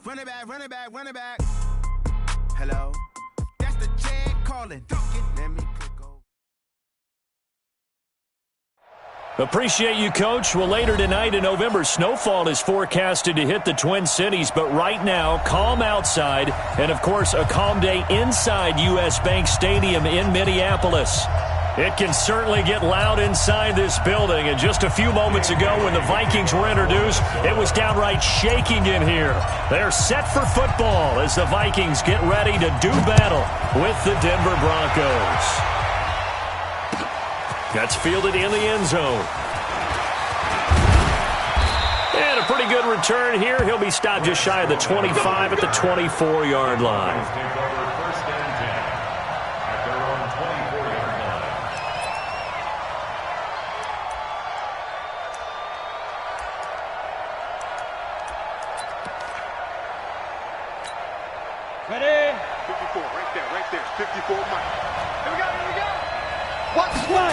Run it back, run it back, run it back. Hello? That's the Chad calling. Let me click over. Appreciate you, Coach. Well, later tonight in November, snowfall is forecasted to hit the Twin Cities, but right now, calm outside, and, of course, a calm day inside U.S. Bank Stadium in Minneapolis. It can certainly get loud inside this building, and just a few moments ago when the Vikings were introduced, it was downright shaking in here. They're set for football as the Vikings get ready to do battle with the Denver Broncos. That's fielded in the end zone. And a pretty good return here. He'll be stopped just shy of the 25 at the 24-yard line. Ready? 54, right there. 54, Mike. Here we go. What's one?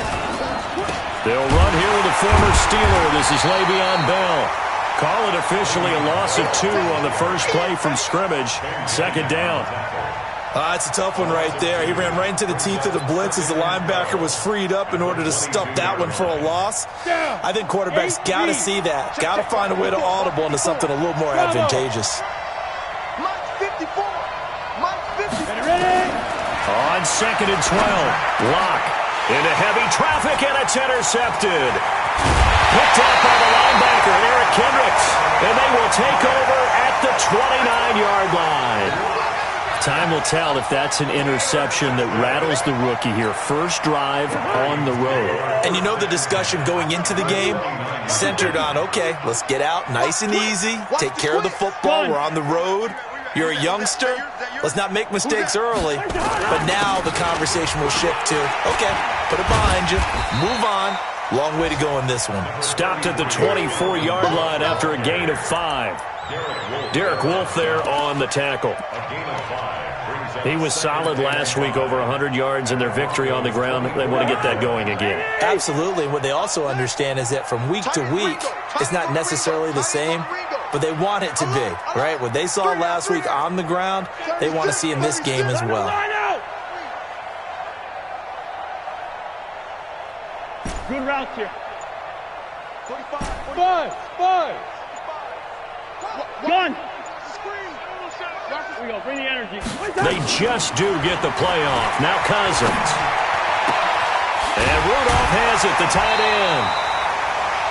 They'll run here with a former Steeler. This is Le'Veon Bell. Call it officially a loss of 2 on the first play from scrimmage. Second down. It's a tough one right there. He ran right into the teeth of the blitz as the linebacker was freed up in order to stop that one for a loss. I think quarterbacks got to see that. Got to find a way to audible into something a little more advantageous. On 2nd and 12, Locke into heavy traffic, and it's intercepted. Picked up by the linebacker, Eric Kendricks, and they will take over at the 29-yard line. Time will tell if that's an interception that rattles the rookie here. First drive on the road. And you know the discussion going into the game centered on, okay, let's get out nice and easy, take care of the football, we're on the road. You're a youngster. Let's not make mistakes early. But now the conversation will shift to, okay, put it behind you, move on. Long way to go in this one. Stopped at the 24-yard line after a gain of 5. Derek Wolfe there on the tackle. He was solid last week, over 100 yards in their victory on the ground. They want to get that going again. Absolutely. What they also understand is that from week to week, it's not necessarily the same, but they want it to be, right? What they saw last week on the ground, they want to see in this game as well. Good routes here. 5. Gun. Here we go. Bring the energy. They just do get the playoff. Now Cousins. And Rudolph has it, the tight end.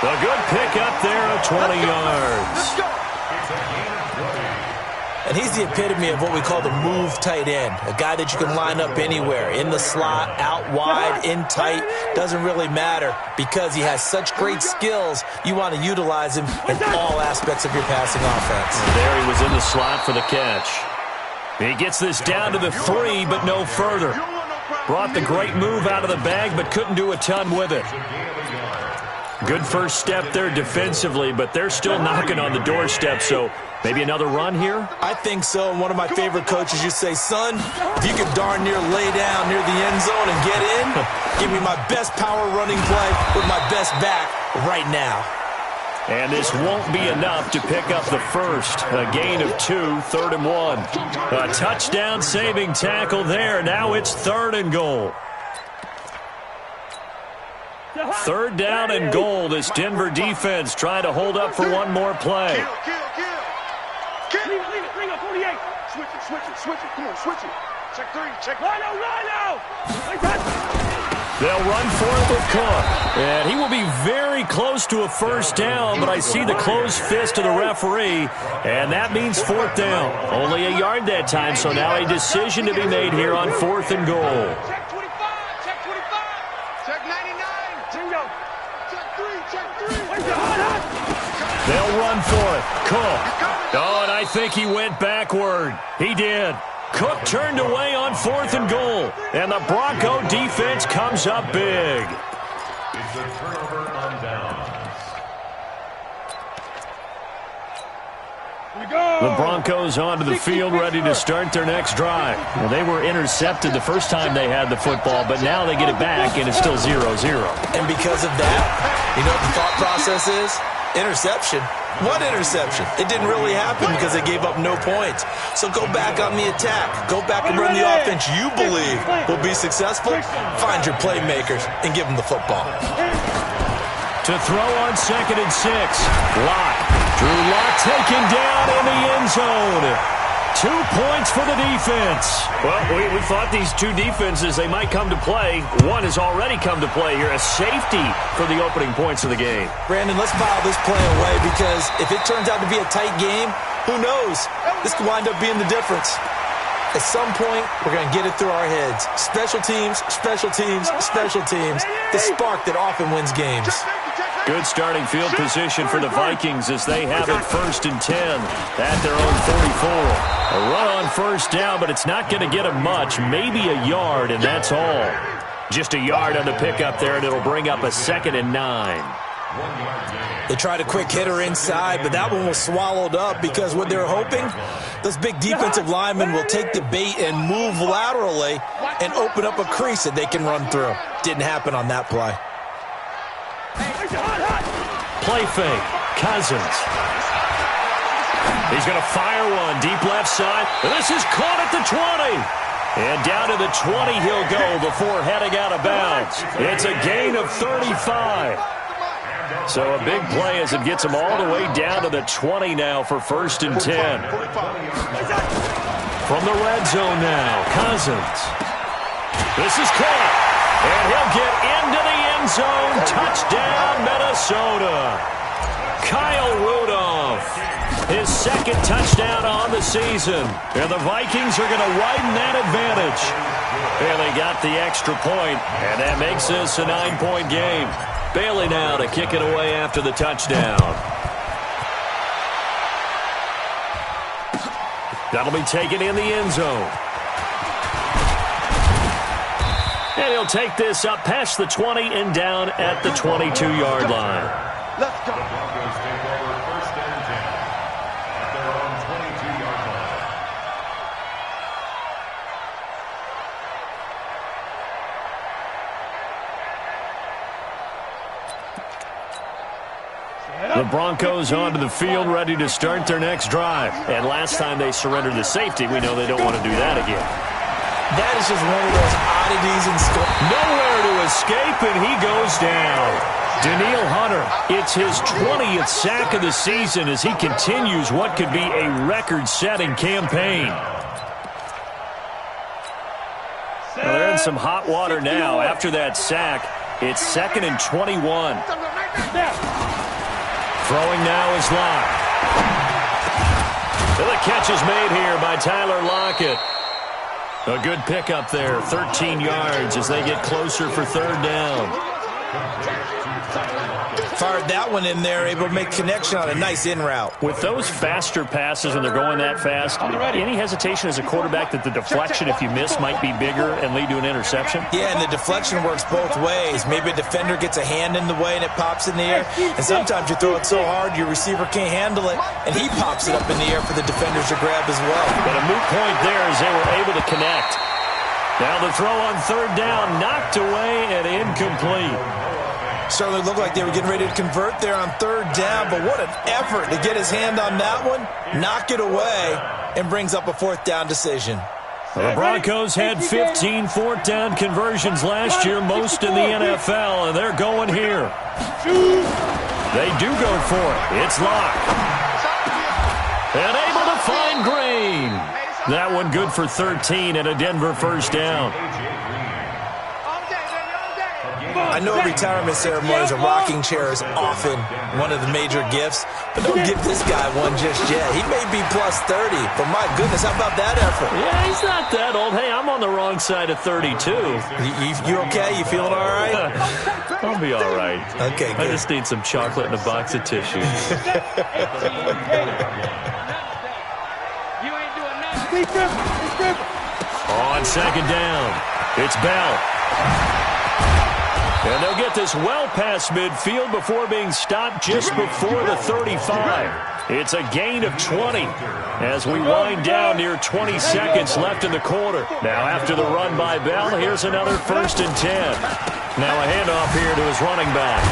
A good pickup there of 20 yards. And he's the epitome of what we call the move tight end, a guy that you can line up anywhere, in the slot, out wide, in tight, doesn't really matter because he has such great skills. You want to utilize him in all aspects of your passing offense. And there he was in the slot for the catch. He gets this down to the 3, but no further. Brought the great move out of the bag, but couldn't do a ton with it. Good first step there defensively, but they're still knocking on the doorstep, so maybe another run here? I think so, and one of my favorite coaches used to say, son, if you could darn near lay down near the end zone and get in, give me my best power running play with my best back right now. And this won't be enough to pick up the first. A gain of 2, 3rd and 1. A touchdown-saving tackle there. Now it's 3rd and goal. 3rd down and goal. This Denver defense trying to hold up for one more play. Leave it, 48. Switch it. Come on, switch it. Check 3, check. Rhino. They'll run for it with Cook. And he will be very close to a first down, but I see the closed fist of the referee, and that means 4th down. Only a yard that time, so now a decision to be made here on 4th and goal. Check 25, check 99. Bingo. Check 3. They'll run for it. Cook. Oh, and I think he went backward. He did. Cook turned away on 4th and goal, and the Bronco defense comes up big. It's a turnover on downs. The Broncos onto the field ready to start their next drive. Well, they were intercepted the first time they had the football, but now they get it back, and it's still 0-0. And because of that, you know what the thought process is? Interception? What interception? It didn't really happen because they gave up no points. So go back on the attack. Go back and run the offense you believe will be successful. Find your playmakers and give them the football. To throw on 2nd and 6. Locke. Drew Locke taken down in the end zone. 2 points for the defense. Well, we thought these two defenses, they might come to play. One has already come to play here. A safety for the opening points of the game. Brandon, let's file this play away because if it turns out to be a tight game, who knows? This could wind up being the difference. At some point, we're going to get it through our heads. Special teams, special teams, special teams. The spark that often wins games. Good starting field position for the Vikings as they have it 1st and 10 at their own 44. A run on first down, but it's not going to get them much. Maybe a yard, and that's all. Just a yard on the pickup there, and it'll bring up a 2nd and 9. They tried a quick hitter inside, but that one was swallowed up because what they're hoping, those big defensive linemen will take the bait and move laterally and open up a crease that they can run through. Didn't happen on that play. Play fake. Cousins. He's going to fire one deep left side. This is caught at the 20. And down to the 20 he'll go before heading out of bounds. It's a gain of 35. So a big play as it gets him all the way down to the 20 now for 1st and 10. From the red zone now, Cousins. This is caught. And he'll get into the end zone. Touchdown, Minnesota. Kyle Rudolph, his 2nd touchdown on the season. And the Vikings are going to widen that advantage. And they got the extra point, and that makes this a 9-point game. Bailey now to kick it away after the touchdown. That'll be taken in the end zone. And he'll take this up past the 20 and down at the 22-yard line. Let's go. Broncos take over 1st and 10 at their own 22-yard line. The Broncos onto the field, ready to start their next drive. And last time they surrendered the safety, we know they don't want to do that again. That is just one of those oddities in school. Nowhere to escape, and he goes down. Danielle Hunter, it's his 20th sack of the season as he continues what could be a record-setting campaign. Well, they're in some hot water now. After that sack, it's 2nd and 21. Throwing now is Locke. And the catch is made here by Tyler Lockett. A good pickup there, 13 yards as they get closer for 3rd down. Fired that one in there, able to make connection on a nice in route. With those faster passes when they're going that fast, any hesitation as a quarterback that the deflection, if you miss, might be bigger and lead to an interception? Yeah, and the deflection works both ways. Maybe a defender gets a hand in the way and it pops in the air. And sometimes you throw it so hard your receiver can't handle it, and he pops it up in the air for the defenders to grab as well. But a moot point there as they were able to connect. Now the throw on 3rd down, knocked away and incomplete. Certainly looked like they were getting ready to convert there on 3rd down, but what an effort to get his hand on that one, knock it away, and brings up a 4th down decision. The Broncos had 15 4th down conversions last year, most in the NFL, and they're going here. They do go for it. It's Locke. And able to find Green. That one good for 13 and a Denver 1st down. I know retirement ceremonies, a rocking chair is often one of the major gifts, but don't give this guy one just yet. He may be plus 30, but my goodness, how about that effort? Yeah, he's not that old. Hey, I'm on the wrong side of 32. You okay? You feeling all right? I'll be all right. Okay, good. I just need some chocolate and a box of tissues. On 2nd down, it's Bell. And they'll get this well past midfield before being stopped just before the 35. It's a gain of 20 as we wind down near 20 seconds left in the quarter. Now after the run by Bell, here's another 1st and 10. Now a handoff here to his running back.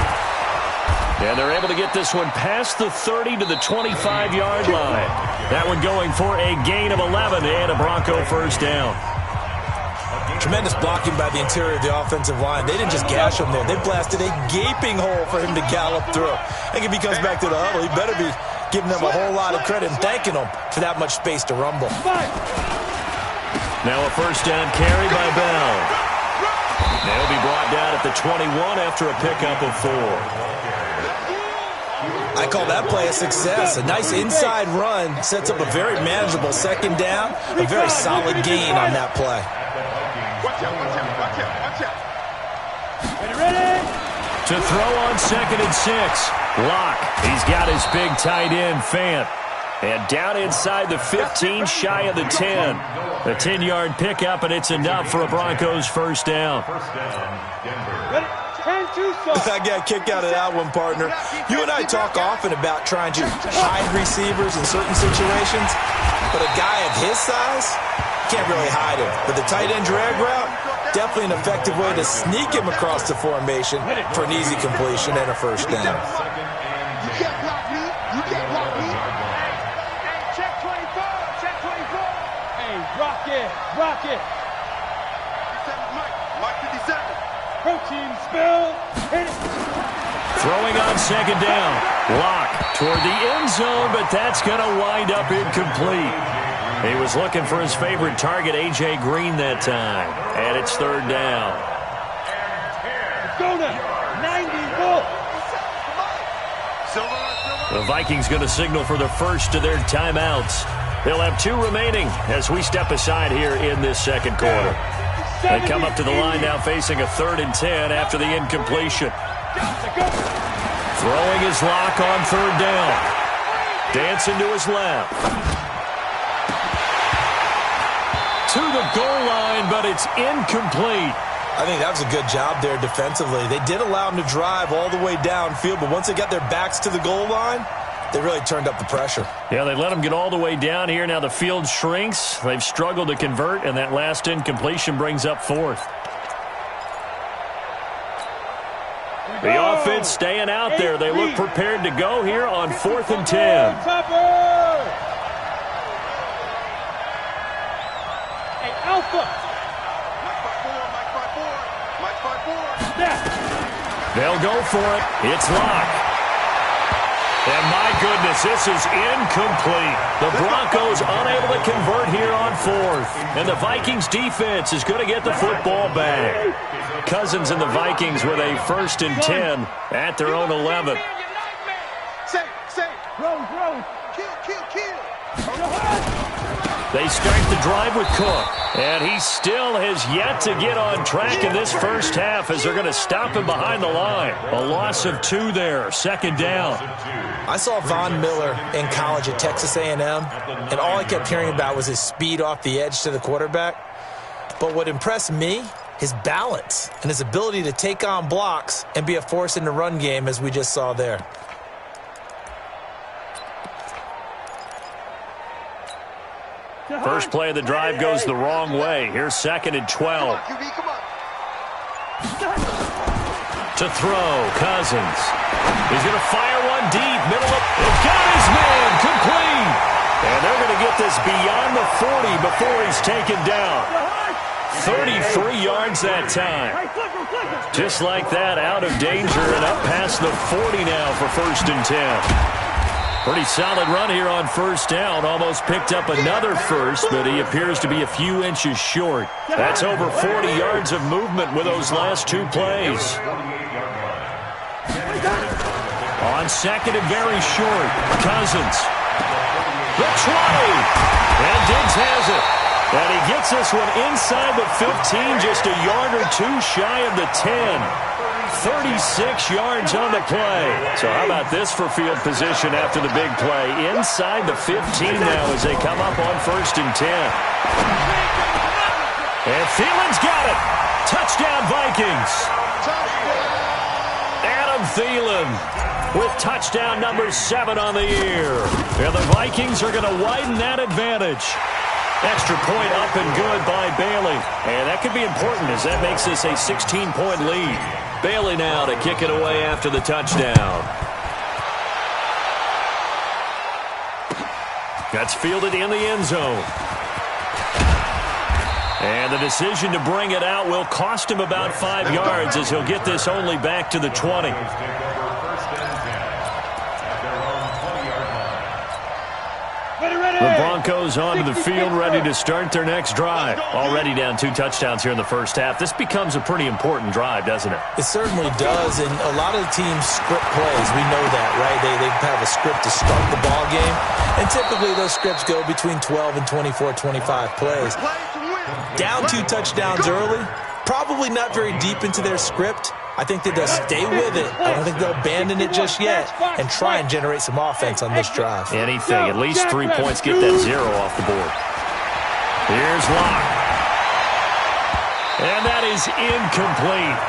And they're able to get this one past the 30 to the 25-yard line. That one going for a gain of 11 and a Bronco first down. Tremendous blocking by the interior of the offensive line. They didn't just gash him there. They blasted a gaping hole for him to gallop through. I think if he comes back to the huddle, he better be giving them a whole lot of credit and thanking them for that much space to rumble. Now a first down carry by Bell. They'll be brought down at the 21 after a pickup of 4. I call that play a success. A nice inside run sets up a very manageable second down. A very solid gain on that play. Watch out, watch out, watch out, watch out. Ready? To throw on 2nd and 6. Locke. He's got his big tight end, Fant. And down inside the 15, shy of the 10. A 10-yard pickup, and it's enough for a Broncos first down. I got a kick out of that one, partner. You and I talk often about trying to hide receivers in certain situations, but a guy of his size can't really hide him. But the tight end drag route, definitely an effective way to sneak him across the formation for an easy completion and a first down. You can't block me. You can't block me. Hey, check 24. Check 24. Hey, rock it. Rock it. 57, Mike 57. Protein spill. Hit it. Throwing on 2nd down. Locke toward the end zone, but that's going to wind up incomplete. He was looking for his favorite target, A.J. Green, that time. And it's 3rd down. Let's go now. 90 The Vikings going to signal for the first of their timeouts. They'll have 2 remaining as we step aside here in this second quarter. They come up to the line now facing a 3rd and 10 after the incompletion. Throwing his Lock on 3rd down. Dancing to his left. To the goal line, but it's incomplete. I think that was a good job there defensively. They did allow him to drive all the way downfield, but once they got their backs to the goal line, they really turned up the pressure. Yeah, they let him get all the way down here. Now the field shrinks. They've struggled to convert, and that last incompletion brings up 4th. The offense staying out there. They look prepared to go here on 4th and 10. Hey, Alpha. Mike 5-4. They'll go for it. It's Locke. And my goodness, this is incomplete. The Broncos unable to convert here on 4th. And the Vikings defense is going to get the football back. Cousins and the Vikings with a 1st and 10 at their own 11. Say. Roll. Kill. They start the drive with Cook. And he still has yet to get on track in this first half as they're going to stop him behind the line. A loss of 2 there, 2nd down. I saw Von Miller in college at Texas A&M, and all I kept hearing about was his speed off the edge to the quarterback. But what impressed me, his balance and his ability to take on blocks and be a force in the run game, as we just saw there. First play of the drive goes the wrong way. Here's 2nd and 12. Come on. To throw, Cousins. He's going to fire one deep, middle of... He's got his man, complete! And they're going to get this beyond the 40 before he's taken down. 33 yards that time. Just like that, out of danger and up past the 40 now for 1st and 10. Pretty solid run here on 1st down. Almost picked up another first, but he appears to be a few inches short. That's over 40 yards of movement with those last 2 plays. On 2nd and very short, Cousins. The 20. And Diggs has it. And he gets this one inside the 15, just a yard or 2 shy of the 10. 36 yards on the play. So how about this for field position after the big play? Inside the 15 now as they come up on 1st and 10. And Thielen's got it. Touchdown, Vikings. Adam Thielen with touchdown number 7 on the year. And the Vikings are going to widen that advantage. Extra point up and good by Bailey. And that could be important as that makes this a 16-point lead. Bailey now to kick it away after the touchdown. That's fielded in the end zone. And the decision to bring it out will cost him about 5 yards as he'll get this only back to the 20. The Broncos onto the field, ready to start their next drive. Already down 2 touchdowns here in the first half. This becomes a pretty important drive, doesn't it? It certainly does, and a lot of the teams script plays. We know that, right? They have a script to start the ball game, and typically those scripts go between 12 and 24, 25 plays. Down 2 touchdowns early, probably not very deep into their script. I think that they'll stay with it. I don't think they'll abandon it just yet and try and generate some offense on this drive. Anything. At least 3 points, get that 0 off the board. Here's Locke. And that is incomplete.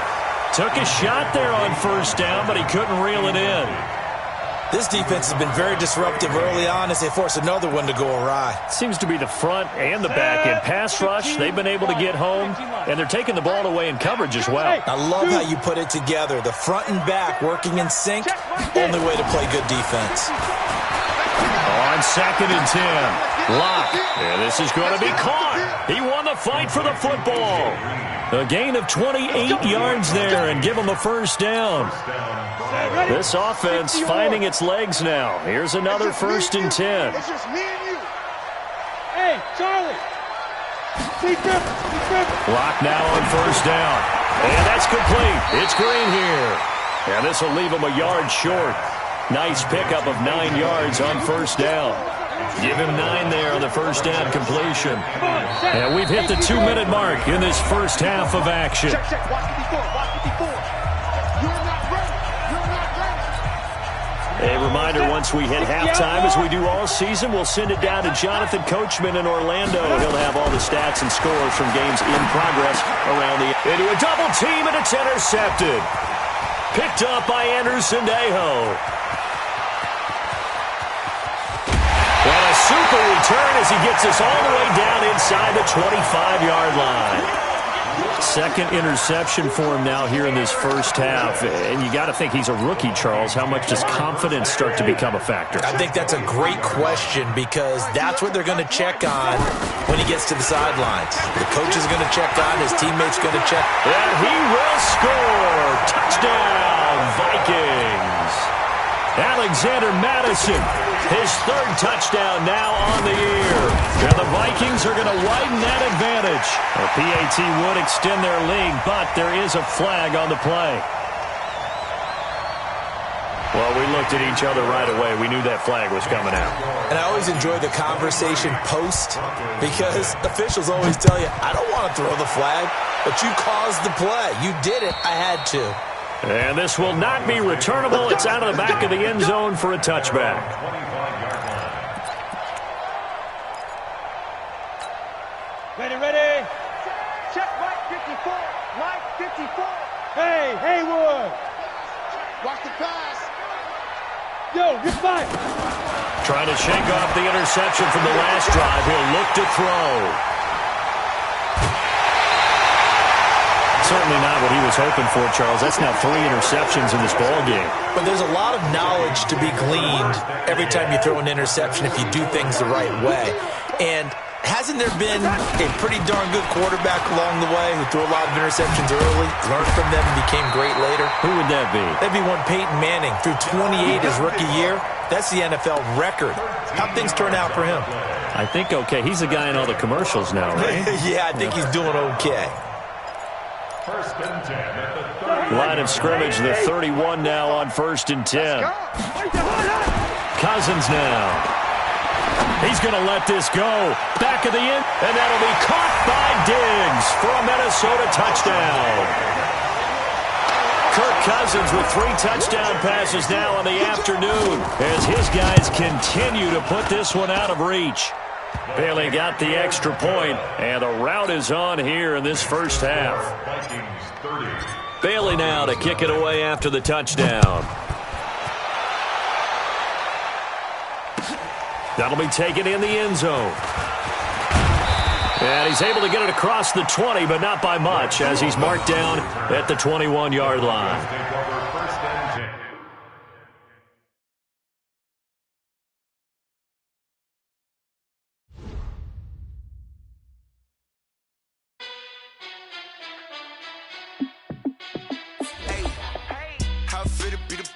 Took a shot there on first down, but he couldn't reel it in. This defense has been very disruptive early on as they force another one to go awry. Seems to be the front and the back end. Pass rush, they've been able to get home, and they're taking the ball away in coverage as well. I love how you put it together. The front and back working in sync, only way to play good defense. On 2nd and 10, Locke. Yeah, this is going to be caught. He won the fight for the football. A gain of 28 yards there and give him a first down. This offense finding its legs now. Here's another 1st and 10. It's just me and you. Hey, Charlie. Locke now on first down. And that's complete. It's Green here. And this will leave him a yard short. Nice pickup of 9 yards on first down. Give him 9 there on the first down completion. And we've hit the 2-minute mark in this first half of action. Check. Watch it before. You're not ready. A reminder, once we hit halftime, as we do all season, we'll send it down to Jonathan Coachman in Orlando. He'll have all the stats and scores from games in progress around the... Into a double team, and it's intercepted. Picked up by Anderson Aho. And a super return as he gets us all the way down inside the 25-yard line. Second interception for him now here in this first half. And you got to think he's a rookie, Charles. How much does confidence start to become a factor? I think that's a great question because that's what they're going to check on when he gets to the sidelines. The coach is going to check on, his teammates going to check. And he will score. Touchdown, Vikings. Alexander Madison, his 3rd touchdown now on the year. And the Vikings are going to widen that advantage. The PAT would extend their lead, but there is a flag on the play. Well, we looked at each other right away. We knew that flag was coming out. And I always enjoy the conversation post because officials always tell you, I don't want to throw the flag, but you caused the play. You did it. I had to. And this will not be returnable. It's out of the back of the end zone for a touchback. Ready. Check Mike 54. Mike 54. Hey, Haywood. Watch the pass. Yo, you're fine. Trying to shake off the interception from the last drive. He'll look to throw. Certainly not what he was hoping for, Charles. That's now 3 interceptions in this ball game. But there's a lot of knowledge to be gleaned every time you throw an interception if you do things the right way. And hasn't there been a pretty darn good quarterback along the way who threw a lot of interceptions early, learned from them, and became great later? Who would that be? That'd be one Peyton Manning. Threw 28 his rookie year. That's the NFL record. How'd things turn out for him? I think okay. He's the guy in all the commercials now, right? Yeah, I think he's doing okay. First and 10 at the 30. Line of scrimmage, the 31 now on 1st and 10. Cousins now. He's going to let this go. Back of the end, and that'll be caught by Diggs for a Minnesota touchdown. Kirk Cousins with 3 touchdown passes now in the afternoon as his guys continue to put this one out of reach. Bailey got the extra point, and the route is on here in this first half. Bailey now to kick it away after the touchdown. That'll be taken in the end zone. And he's able to get it across the 20, but not by much, as he's marked down at the 21-yard line.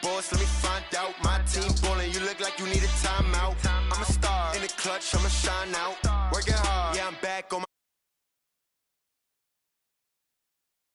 boss, let me find out. My team ballin', you look like you need a timeout. I'm a star in the clutch, I'ma shine out. Working hard, yeah, I'm back on my